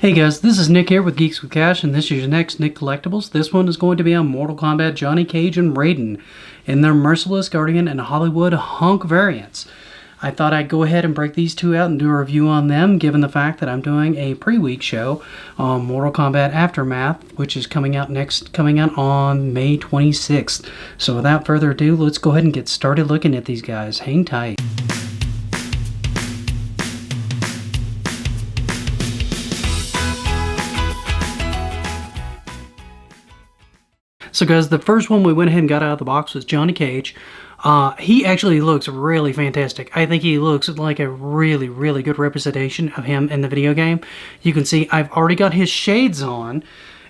Hey guys, this is Nick here with Geeks with Cash, and this is your next Nick Collectables. This one is going to be on Mortal Kombat Johnny Cage and Raiden in their Merciless Guardian and Hollywood Hunk variants. I thought I'd go ahead and break these two out and do a review on them, given the fact that I'm doing a pre-week show on Mortal Kombat Aftermath, which is coming out on May 26th. So without further ado, let's go ahead and get started looking at these guys. Hang tight. So guys, the first one we went ahead and got out of the box was Johnny Cage. He actually looks really fantastic. I think he looks like a really, really good representation of him in the video game. You can see I've already got his shades on,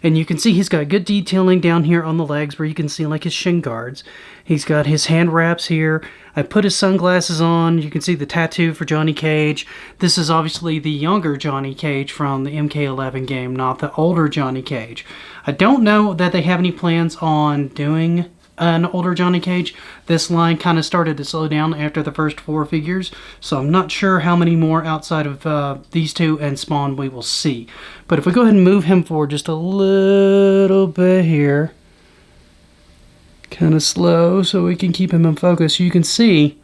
and you can see he's got good detailing down here on the legs where you can see like his shin guards. He's got his hand wraps here. I put his sunglasses on. You can see the tattoo for Johnny Cage. This is obviously the younger Johnny Cage from the MK11 game, not the older Johnny Cage. I don't know that they have any plans on doing an older Johnny Cage. This line kind of started to slow down after the first 4 figures, so I'm not sure how many more outside of these two and Spawn we will see. But if we go ahead and move him forward just a little bit here, kind of slow so we can keep him in focus, you can see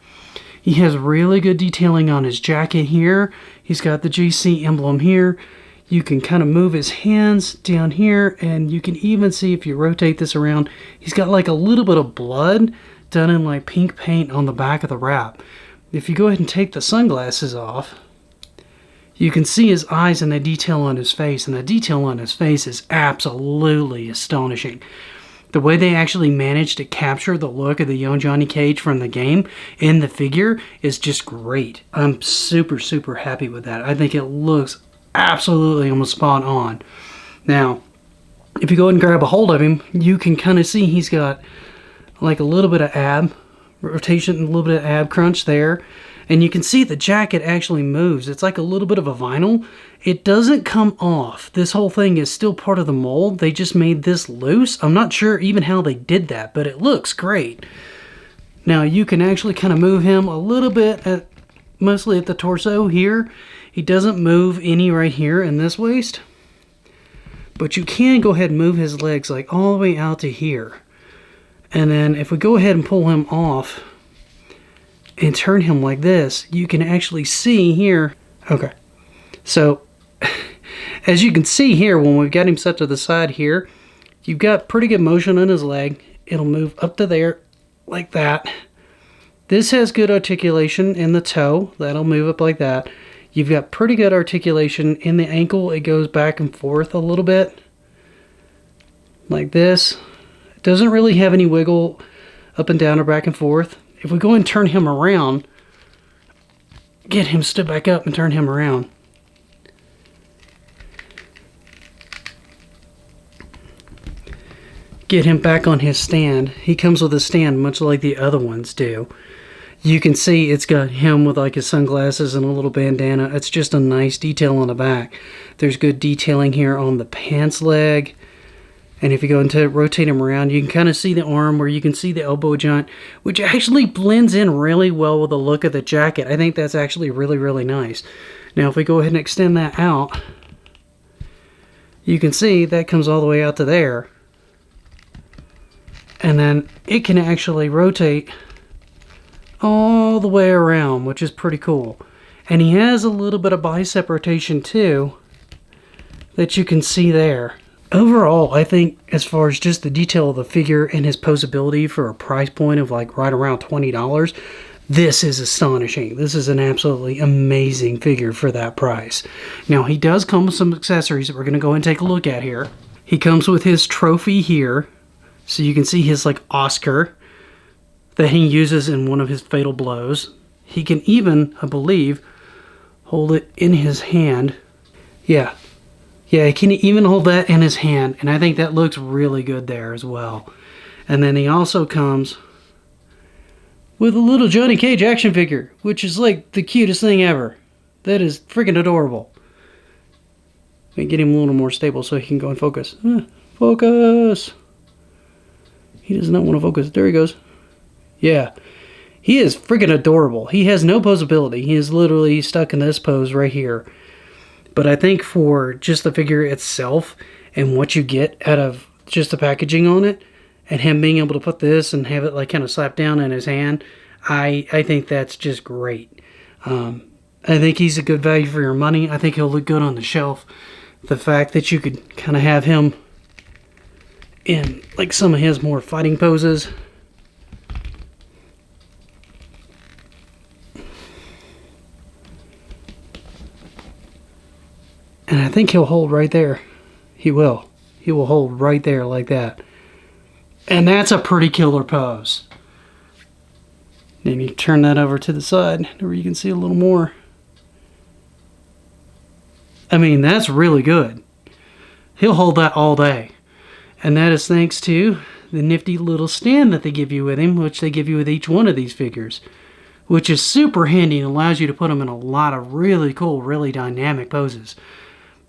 he has really good detailing on his jacket here. He's got the GC emblem here. You can kind of move his hands down here, and you can even see if you rotate this around, he's got like a little bit of blood done in like pink paint on the back of the wrap. If you go ahead and take the sunglasses off, you can see his eyes and the detail on his face, and the detail on his face is absolutely astonishing. The way they actually managed to capture the look of the young Johnny Cage from the game in the figure is just great. I'm super, super happy with that. I think it looks absolutely almost spot on. Now, if you go ahead and grab a hold of him, you can kind of see he's got like a little bit of ab rotation, a little bit of ab crunch there. And you can see the jacket actually moves. It's like a little bit of a vinyl. It doesn't come off. This whole thing is still part of the mold. They just made this loose. I'm not sure even how they did that, but it looks great. Now you can actually kind of move him a little bit, mostly at the torso here. He doesn't move any right here in this waist. But you can go ahead and move his legs like all the way out to here. And then if we go ahead and pull him off and turn him like this, you can actually see here. Okay, so as you can see here, when we've got him set to the side here, you've got pretty good motion on his leg. It'll move up to there like that. This has good articulation in the toe. That'll move up like that. You've got pretty good articulation in the ankle. It goes back and forth a little bit like this. It doesn't really have any wiggle up and down or back and forth. If we go and turn him around, get him stood back up and turn him around, get him back on his stand. He comes with a stand much like the other ones do. You can see it's got him with like his sunglasses and a little bandana. It's just a nice detail on the back. There's good detailing here on the pants leg. And if you go into rotate him around, you can kind of see the arm where you can see the elbow joint, which actually blends in really well with the look of the jacket. I think that's actually really, really nice. Now, if we go ahead and extend that out, you can see that comes all the way out to there. And then it can actually rotate all the way around, which is pretty cool. And he has a little bit of bicep rotation too that you can see there. Overall, I think as far as just the detail of the figure and his posability for a price point of like right around $20, this is astonishing. This is an absolutely amazing figure for that price. Now, he does come with some accessories that we're going to go and take a look at here. He comes with his trophy here. So you can see his like Oscar that he uses in one of his fatal blows. He can even, I believe, hold it in his hand. Yeah, he can even hold that in his hand, and I think that looks really good there as well. And then he also comes with a little Johnny Cage action figure, which is like the cutest thing ever. That is freaking adorable. Let me get him a little more stable so he can go and focus. Focus! He does not want to focus. There he goes. Yeah. He is freaking adorable. He has no posability. He is literally stuck in this pose right here. But I think for just the figure itself and what you get out of just the packaging on it, and him being able to put this and have it like kind of slapped down in his hand, I think that's just great. I think he's a good value for your money. I think he'll look good on the shelf. The fact that you could kind of have him in like some of his more fighting poses. And I think he'll hold right there. He will. He will hold right there like that. And that's a pretty killer pose. Then you turn that over to the side where you can see a little more. I mean, that's really good. He'll hold that all day. And that is thanks to the nifty little stand that they give you with him, which they give you with each one of these figures, which is super handy and allows you to put them in a lot of really cool, really dynamic poses.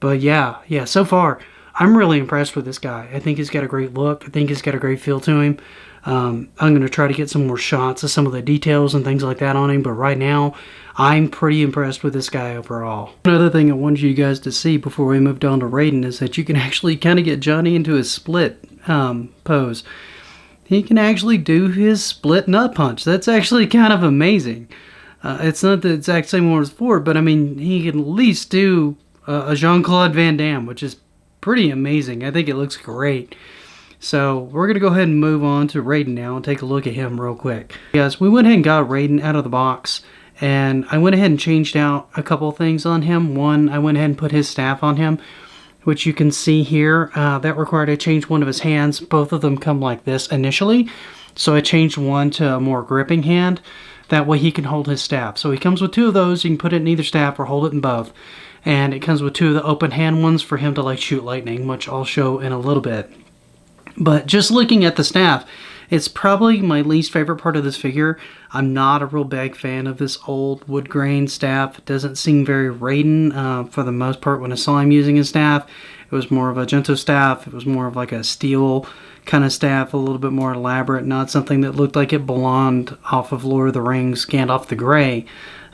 But yeah, so far, I'm really impressed with this guy. I think he's got a great look. I think he's got a great feel to him. I'm going to try to get some more shots of some of the details and things like that on him, but right now, I'm pretty impressed with this guy overall. Another thing I wanted you guys to see before we moved on to Raiden is that you can actually kind of get Johnny into his split pose. He can actually do his split nut punch. That's actually kind of amazing. It's not the exact same one as before, but I mean, he can at least do a Jean-Claude Van Damme, which is pretty amazing. I think it looks great. So we're going to go ahead and move on to Raiden now and take a look at him real quick. Yes, we went ahead and got Raiden out of the box, and I went ahead and changed out a couple things on him. One, I went ahead and put his staff on him, which you can see here. That required I change one of his hands. Both of them come like this initially, so I changed one to a more gripping hand. That way he can hold his staff. So he comes with two of those. You can put it in either staff or hold it in both. And it comes with two of the open hand ones for him to like shoot lightning, which I'll show in a little bit. But just looking at the staff, it's probably my least favorite part of this figure. I'm not a real big fan of this old wood grain staff. It doesn't seem very Raiden for the most part when I saw him using his staff. It was more of a gentle staff. It was more of like a steel kind of staff, a little bit more elaborate, not something that looked like it belonged off of Lord of the Rings, Gandalf the Grey.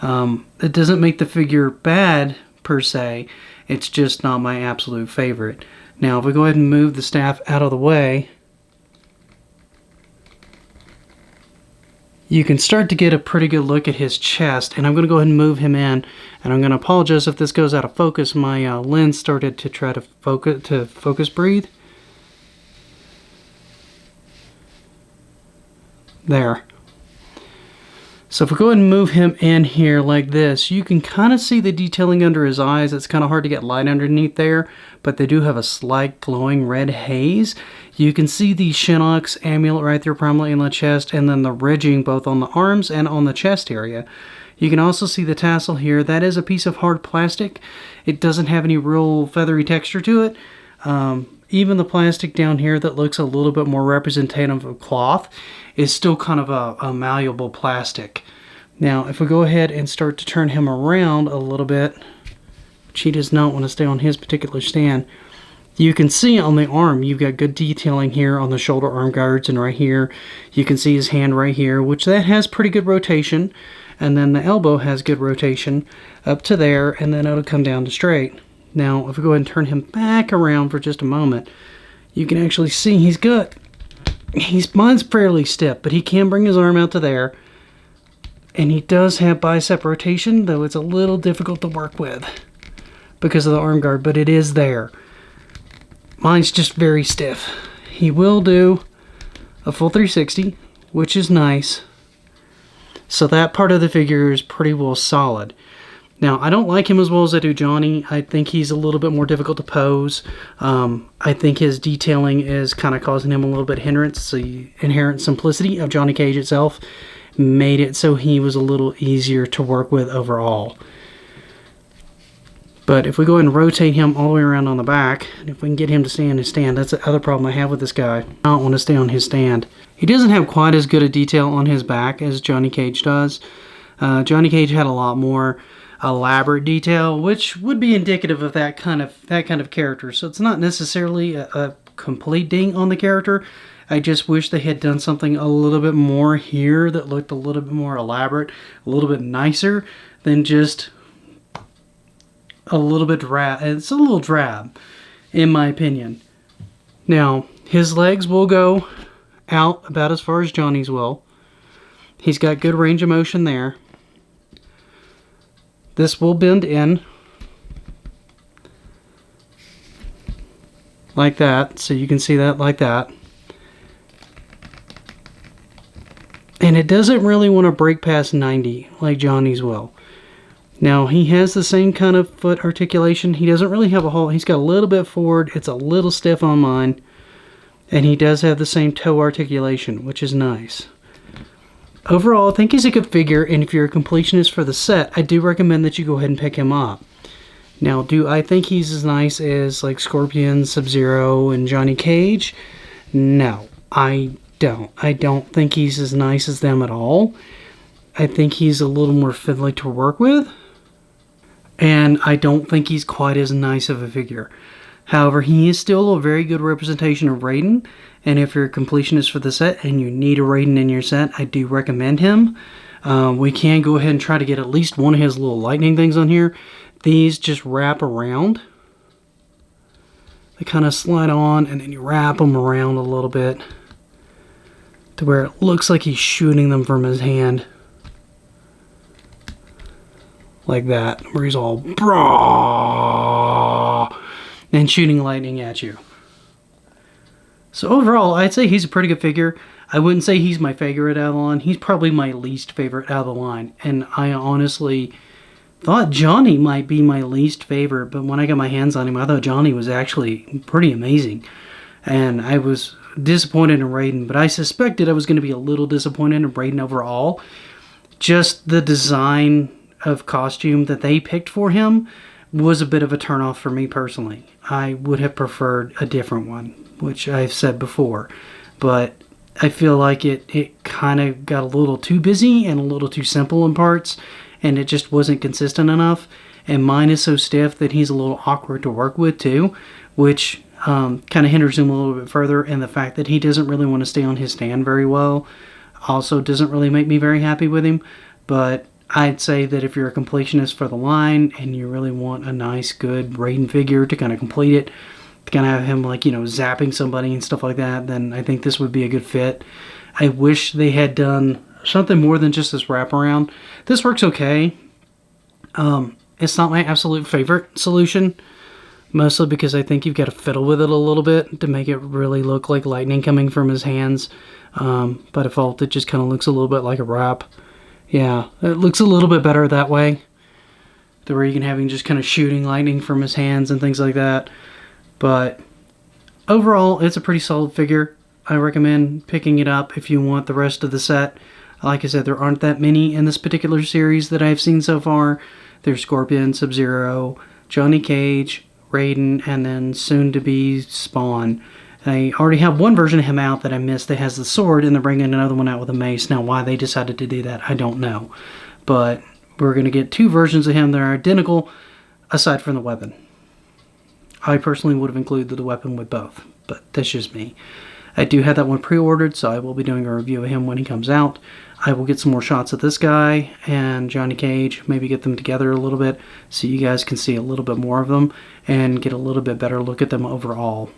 It doesn't make the figure bad per se, it's just not my absolute favorite. Now if we go ahead and move the staff out of the way, you can start to get a pretty good look at his chest, and I'm going to go ahead and move him in, and I'm going to apologize if this goes out of focus. My lens started to try to focus breathe. There. So if we go ahead and move him in here like this, you can kind of see the detailing under his eyes. It's kind of hard to get light underneath there, but they do have a slight glowing red haze. You can see the Shinnok's amulet right there prominently in the chest, and then the ridging both on the arms and on the chest area. You can also see the tassel here. That is a piece of hard plastic. It doesn't have any real feathery texture to it. Even the plastic down here that looks a little bit more representative of cloth is still kind of a malleable plastic. Now, if we go ahead and start to turn him around a little bit, which he does not want to stay on his particular stand, you can see on the arm, you've got good detailing here on the shoulder arm guards, and right here, you can see his hand right here, which that has pretty good rotation, and then the elbow has good rotation up to there, and then it'll come down to straight. Now, if we go ahead and turn him back around for just a moment, you can actually see mine's fairly stiff, but he can bring his arm out to there. And he does have bicep rotation, though it's a little difficult to work with because of the arm guard, but it is there. Mine's just very stiff. He will do a full 360, which is nice. So that part of the figure is pretty well solid. Now, I don't like him as well as I do Johnny. I think he's a little bit more difficult to pose. I think his detailing is kind of causing him a little bit hindrance. The inherent simplicity of Johnny Cage itself made it so he was a little easier to work with overall. But if we go ahead and rotate him all the way around on the back, and if we can get him to stay on his stand, that's the other problem I have with this guy. I don't want to stay on his stand. He doesn't have quite as good a detail on his back as Johnny Cage does. Johnny Cage had a lot more elaborate detail, which would be indicative of that kind of character. So it's not necessarily a complete ding on the character. I just wish they had done something a little bit more here that looked a little bit more elaborate, a little bit nicer than just a little bit drab. It's a little drab, in my opinion. Now, his legs will go out about as far as Johnny's will. He's got good range of motion there. This will bend in like that, so you can see that like that. And it doesn't really want to break past 90 like Johnny's will. Now, he has the same kind of foot articulation. He doesn't really have a whole... He's got a little bit forward. It's a little stiff on mine. And he does have the same toe articulation, which is nice. Overall, I think he's a good figure, and if you're a completionist for the set, I do recommend that you go ahead and pick him up. Now, do I think he's as nice as like Scorpion, Sub-Zero, and Johnny Cage? No, I don't. I don't think he's as nice as them at all. I think he's a little more fiddly to work with. And I don't think he's quite as nice of a figure. However, he is still a very good representation of Raiden. And if you're a completionist for the set and you need a Raiden in your set, I do recommend him. We can go ahead and try to get at least one of his little lightning things on here. These just wrap around. They kind of slide on and then you wrap them around a little bit to where it looks like he's shooting them from his hand. Like that, where he's all brah, and shooting lightning at you. So overall, I'd say he's a pretty good figure. I wouldn't say he's my favorite out of the line. He's probably my least favorite out of the line. And I honestly thought Johnny might be my least favorite, but when I got my hands on him, I thought Johnny was actually pretty amazing. And I was disappointed in Raiden, but I suspected I was going to be a little disappointed in Raiden overall. Just the design of costume that they picked for him was a bit of a turnoff for me personally. I would have preferred a different one, which I've said before, but I feel like it kind of got a little too busy and a little too simple in parts, and it just wasn't consistent enough. And mine is so stiff that he's a little awkward to work with too, which kind of hinders him a little bit further. And the fact that he doesn't really want to stay on his stand very well also doesn't really make me very happy with him. But I'd say that if you're a completionist for the line and you really want a nice, good Raiden figure to kind of complete it, to kind of have him, like, you know, zapping somebody and stuff like that, then I think this would be a good fit. I wish they had done something more than just this wraparound. This works okay. It's not my absolute favorite solution, mostly because I think you've got to fiddle with it a little bit to make it really look like lightning coming from his hands. By default, it just kind of looks a little bit like a wrap. Yeah, it looks a little bit better that way, to where you can have him just kind of shooting lightning from his hands and things like that. But overall, it's a pretty solid figure. I recommend picking it up if you want the rest of the set. Like I said, there aren't that many in this particular series that I've seen so far. There's Scorpion, Sub-Zero, Johnny Cage, Raiden, and then soon to be Spawn. I already have one version of him out that I missed that has the sword, and they're bringing another one out with a mace. Now, why they decided to do that, I don't know. But we're going to get two versions of him that are identical, aside from the weapon. I personally would have included the weapon with both, but that's just me. I do have that one pre-ordered, so I will be doing a review of him when he comes out. I will get some more shots of this guy and Johnny Cage, maybe get them together a little bit so you guys can see a little bit more of them and get a little bit better look at them overall.